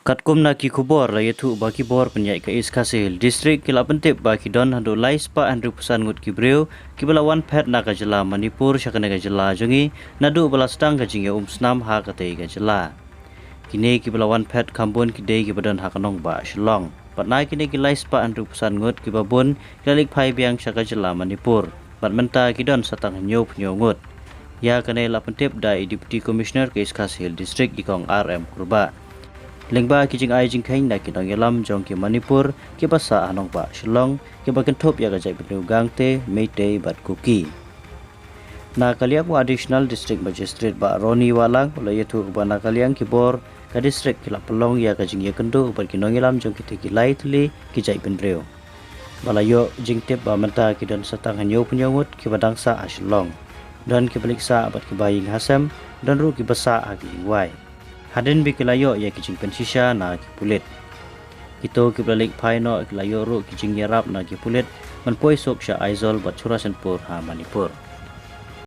Katkum na ki kubor la yetu baki bor penyai ke Iskasihil distrik kila pentip baki don hando lais pa Andrew Pusan ngut kibreu kibala wan pet na kajela Manipur syakana kajela jongi nadu bala stang kajing ya snam ha katai kajela kini kibala wan pet kambun kidei kibadan ha kanong ba Shillong patna kini ki lais pa Andrew Pusan ngut kibabun kilalik pai biang syakajela Manipur patmenta kidon satang nyop ngut ya kanela pentip dai Deputy Commissioner ke Iskasihil distrik ikong RM Kurba Lengba kijing ai jing kain na kinong yalam jong ki Manipur ki basa anong ba Shillong ki bakin top ya gajai benu gangte meitei bat kuki. Na kaliang wa additional district magistrate ba Roni Walang pula yetu ba na kaliang ki bor ka district ki lapelong ya gajing ya kendo bar kinong yalam jong ki teki lightly ki jai benreu. Balayo jing tip ba menta ki dan satang hanyo punyongut ki badangsa a Shillong dan ki baliksa bat ki baying hasam dan ru ki basa agi wai. Hadin bikilayo ya kijing pensisya na kipulit. Kito kibalik pai no kilayo ru kijing yarap na kipulit manpoi sok sya aizol bat Churasanpur ha Manipur.